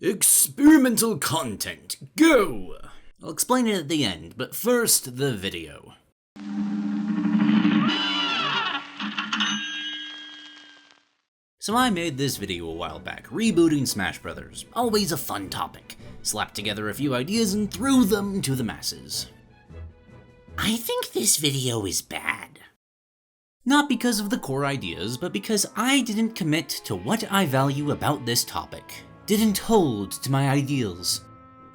Experimental content, go! I'll explain it at the end, but first, the video. So I made this video a while back, rebooting Smash Brothers. Always a fun topic. Slapped together a few ideas and threw them to the masses. I think this video is bad. Not because of the core ideas, but because I didn't commit to what I value about this topic. Didn't hold to my ideals.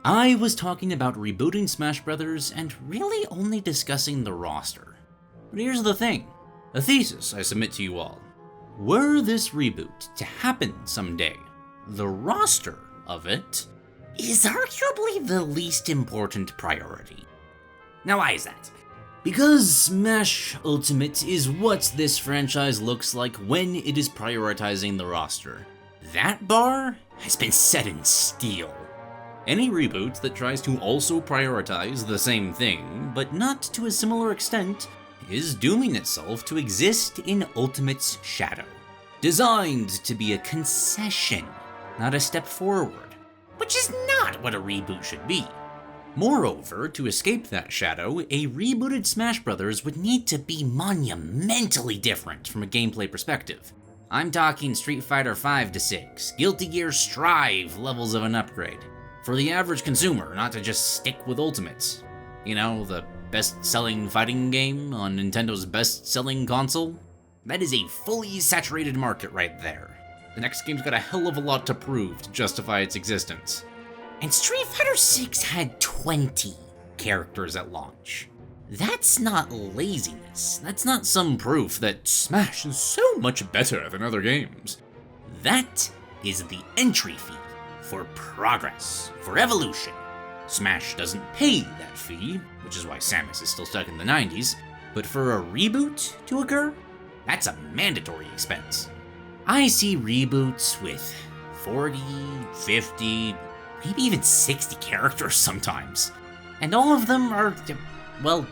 I was talking about rebooting Smash Brothers and really only discussing the roster. But here's the thing, a thesis I submit to you all. Were this reboot to happen someday, the roster of it is arguably the least important priority. Now why is that? Because Smash Ultimate is what this franchise looks like when it is prioritizing the roster. That bar has been set in steel. Any reboot that tries to also prioritize the same thing, but not to a similar extent, is dooming itself to exist in Ultimate's shadow. Designed to be a concession, not a step forward, which is not what a reboot should be. Moreover, to escape that shadow, a rebooted Smash Bros. Would need to be monumentally different from a gameplay perspective. I'm talking Street Fighter V to 6, Guilty Gear Strive levels of an upgrade. For the average consumer, not to just stick with Ultimate. You know, the best-selling fighting game on Nintendo's best-selling console? That is a fully saturated market right there. The next game's got a hell of a lot to prove to justify its existence. And Street Fighter VI had 20 characters at launch. That's not laziness. That's not some proof that Smash is so much better than other games. That is the entry fee for progress, for evolution. Smash doesn't pay that fee, which is why Samus is still stuck in the 90s, but for a reboot to occur, that's a mandatory expense. I see reboots with 40, 50, maybe even 60 characters sometimes. And all of them are, well,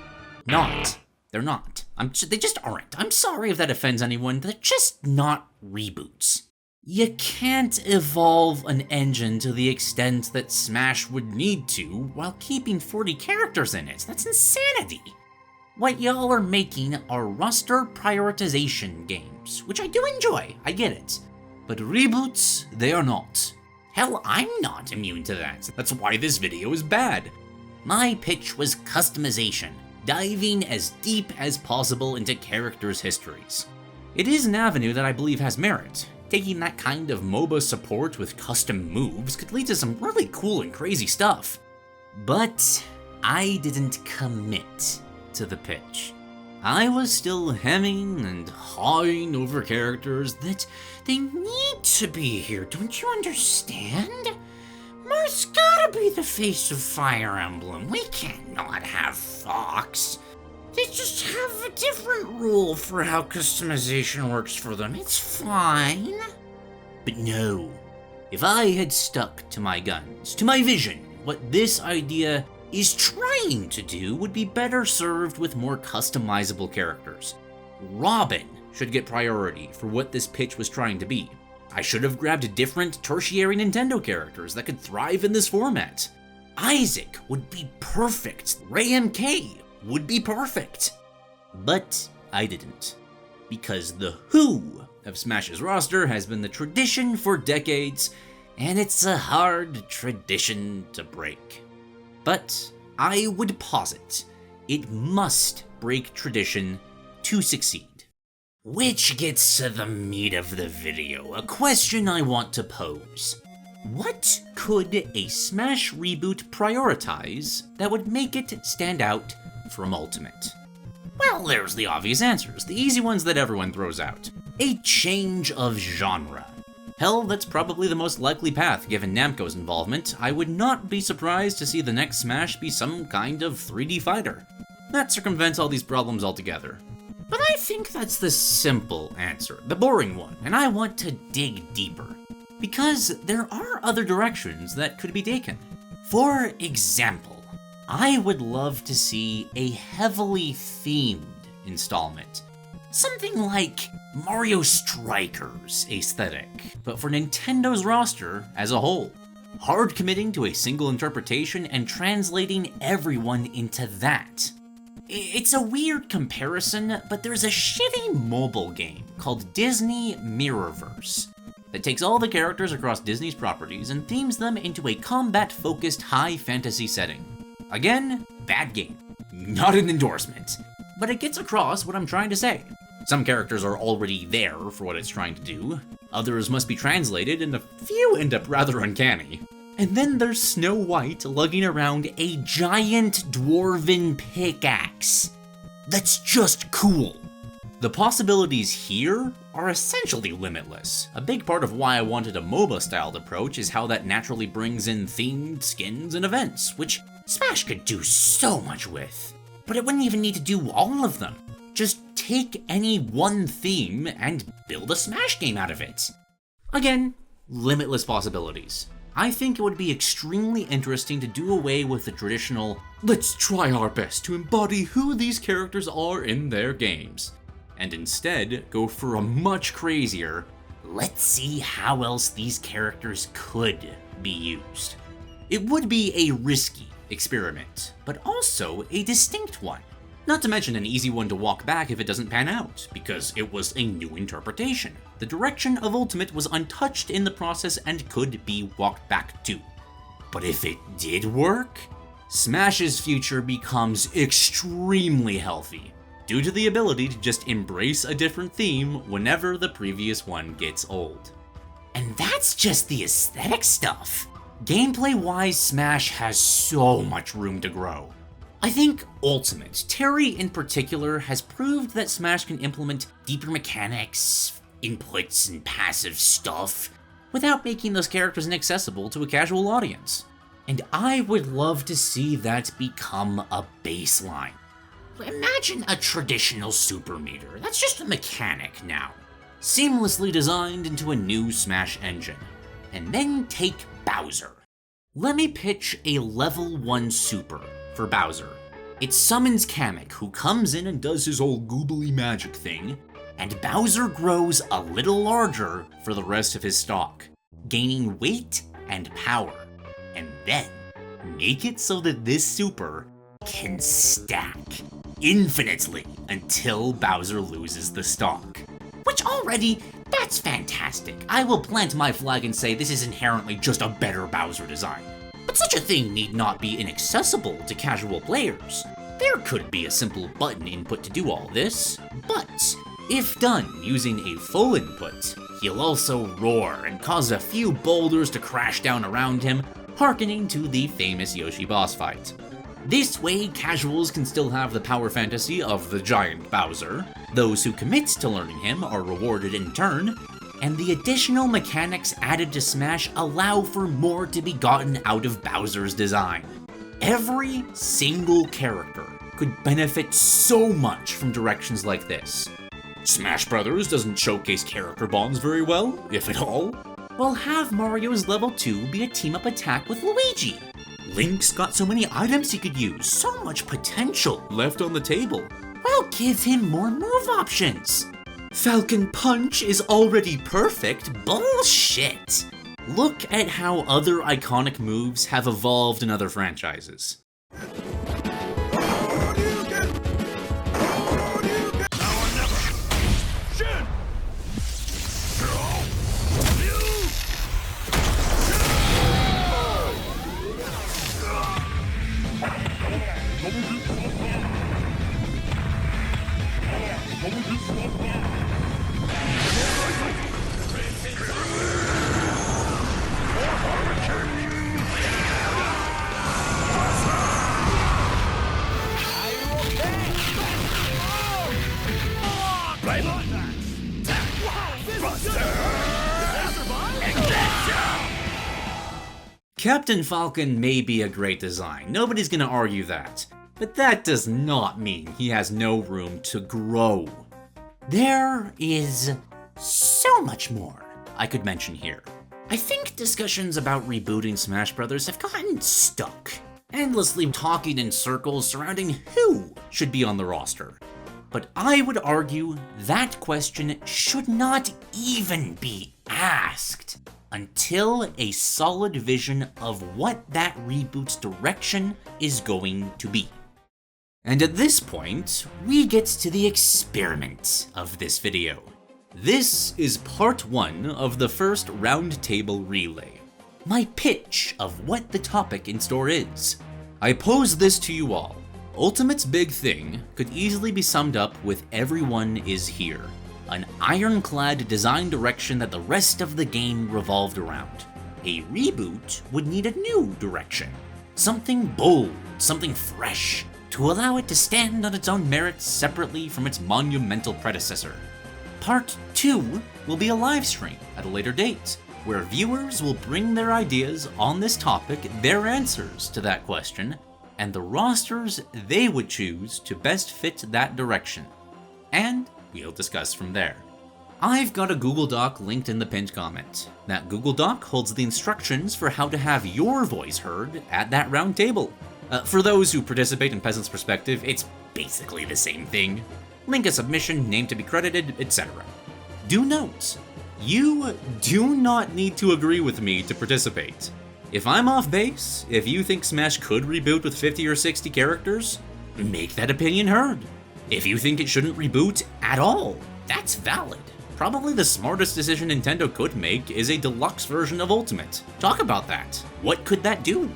not. They're not. They just aren't. I'm sorry if that offends anyone, they're just not reboots. You can't evolve an engine to the extent that Smash would need to while keeping 40 characters in it. That's insanity. What y'all are making are roster prioritization games, which I do enjoy, I get it. But reboots, they are not. Hell, I'm not immune to that. That's why this video is bad. My pitch was customization, diving as deep as possible into characters' histories. It is an avenue that I believe has merit. Taking that kind of MOBA support with custom moves could lead to some really cool and crazy stuff. But I didn't commit to the pitch. I was still hemming and hawing over characters that they need to be here, don't you understand? Marth's gotta be the face of Fire Emblem. We can't not have Fox. They just have a different rule for how customization works for them. It's fine. But no, if I had stuck to my guns, to my vision, what this idea is trying to do would be better served with more customizable characters. Robin should get priority for what this pitch was trying to be. I should have grabbed different tertiary Nintendo characters that could thrive in this format. Isaac would be perfect. Ray MK would be perfect. But I didn't. Because the who of Smash's roster has been the tradition for decades, and it's a hard tradition to break. But I would posit it must break tradition to succeed. Which gets to the meat of the video, a question I want to pose. What could a Smash reboot prioritize that would make it stand out from Ultimate? Well, there's the obvious answers, the easy ones that everyone throws out. A change of genre. Hell, that's probably the most likely path given Namco's involvement. I would not be surprised to see the next Smash be some kind of 3D fighter. That circumvents all these problems altogether. But I think that's the simple answer, the boring one, and I want to dig deeper. Because there are other directions that could be taken. For example, I would love to see a heavily themed installment. Something like Mario Strikers aesthetic, but for Nintendo's roster as a whole. hard committing to a single interpretation and translating everyone into that. It's a weird comparison, but there's a shitty mobile game called Disney Mirrorverse that takes all the characters across Disney's properties and themes them into a combat-focused high fantasy setting. Again, bad game. Not an endorsement. But it gets across what I'm trying to say. Some characters are already there for what it's trying to do, others must be translated, and a few end up rather uncanny. And then there's Snow White lugging around a giant dwarven pickaxe. That's just cool. The possibilities here are essentially limitless. A big part of why I wanted a MOBA-styled approach is how that naturally brings in themed skins and events, which Smash could do so much with. But it wouldn't even need to do all of them. Just take any one theme and build a Smash game out of it. Again, limitless possibilities. I think it would be extremely interesting to do away with the traditional, let's try our best to embody who these characters are in their games, and instead go for a much crazier, let's see how else these characters could be used. It would be a risky experiment, but also a distinct one. Not to mention an easy one to walk back if it doesn't pan out, because it was a new interpretation. The direction of Ultimate was untouched in the process and could be walked back to. But if it did work, Smash's future becomes extremely healthy, due to the ability to just embrace a different theme whenever the previous one gets old. And that's just the aesthetic stuff. Gameplay-wise, Smash has so much room to grow. I think Ultimate, Terry in particular, has proved that Smash can implement deeper mechanics, inputs, and passive stuff without making those characters inaccessible to a casual audience. And I would love to see that become a baseline. Imagine a traditional super meter, that's just a mechanic now, seamlessly designed into a new Smash engine. And then take Bowser. Let me pitch a level 1 super for Bowser. It summons Kamek, who comes in and does his old goobly magic thing, and Bowser grows a little larger for the rest of his stock, gaining weight and power. And then make it so that this super can stack infinitely until Bowser loses the stock. Which already, that's fantastic. I will plant my flag and say this is inherently just a better Bowser design. But such a thing need not be inaccessible to casual players. There could be a simple button input to do all this, but if done using a full input, he'll also roar and cause a few boulders to crash down around him, hearkening to the famous Yoshi boss fight. This way, casuals can still have the power fantasy of the giant Bowser, those who commit to learning him are rewarded in turn, and the additional mechanics added to Smash allow for more to be gotten out of Bowser's design. Every single character could benefit so much from directions like this. Smash Bros. Doesn't showcase character bonds very well, if at all. Well, have Mario's level 2 be a team-up attack with Luigi. Link's got so many items he could use, so much potential left on the table. Well, give him more move options. Falcon Punch is already perfect? Bullshit! Look at how other iconic moves have evolved in other franchises. Captain Falcon may be a great design, nobody's gonna argue that, but that does not mean he has no room to grow. There is so much more I could mention here. I think discussions about rebooting Smash Bros. Have gotten stuck, endlessly talking in circles surrounding who should be on the roster. But I would argue that question should not even be asked. until a solid vision of what that reboot's direction is going to be. And at this point, we get to the experiment of this video. This is part 1 of the first Roundtable Relay. My pitch of what the topic in store is. I pose this to you all. Ultimate's big thing could easily be summed up with everyone is here. An ironclad design direction that the rest of the game revolved around. A reboot would need a new direction. Something bold, something fresh, to allow it to stand on its own merits separately from its monumental predecessor. Part 2 will be a live stream at a later date, where viewers will bring their ideas on this topic, their answers to that question, and the rosters they would choose to best fit that direction. And we'll discuss from there. I've got a Google Doc linked in the pinned comment. That Google Doc holds the instructions for how to have your voice heard at that round table. For those who participate in Peasant's Perspective, it's basically the same thing. Link a submission, name to be credited, etc. Do note, you do not need to agree with me to participate. If I'm off base, if you think Smash could reboot with 50 or 60 characters, make that opinion heard. If you think it shouldn't reboot at all, that's valid. Probably the smartest decision Nintendo could make is a deluxe version of Ultimate. Talk about that. What could that do?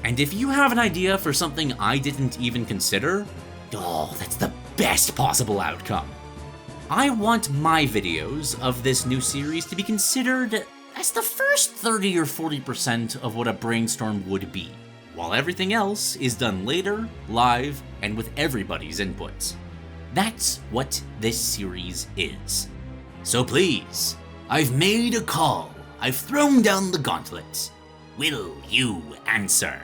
And if you have an idea for something I didn't even consider, oh, that's the best possible outcome. I want my videos of this new series to be considered as the first 30 or 40% of what a brainstorm would be, while everything else is done later, live, and with everybody's inputs. That's what this series is. So please, I've made a call. I've thrown down the gauntlet. Will you answer?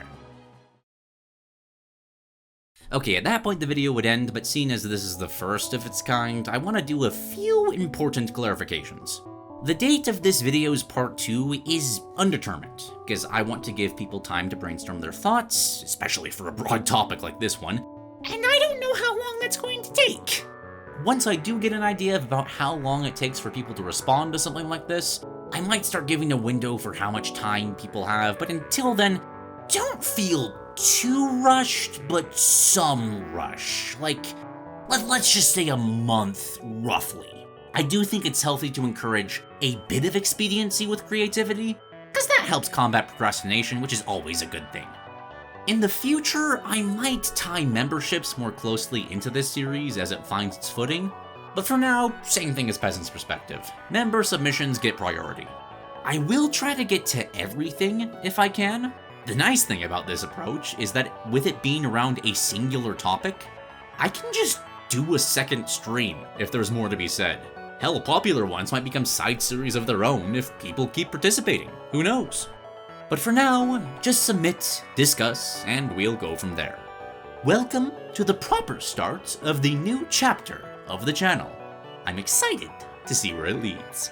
Okay, at that point the video would end, but seeing as this is the first of its kind, I want to do a few important clarifications. The date of this video's part 2 is undetermined, because I want to give people time to brainstorm their thoughts, especially for a broad topic like this one, and I don't know how long that's going to take. Once I do get an idea about how long it takes for people to respond to something like this, I might start giving a window for how much time people have, but until then, don't feel too rushed, but some rush. Like, let's just say a month, roughly. I do think it's healthy to encourage a bit of expediency with creativity, because that helps combat procrastination, which is always a good thing. In the future, I might tie memberships more closely into this series as it finds its footing, but for now, same thing as Peasant's Perspective. Member submissions get priority. I will try to get to everything if I can. The nice thing about this approach is that with it being around a singular topic, I can just do a second stream if there's more to be said. Hell, popular ones might become side series of their own if people keep participating. Who knows? But for now, just submit, discuss, and we'll go from there. Welcome to the proper start of the new chapter of the channel. I'm excited to see where it leads.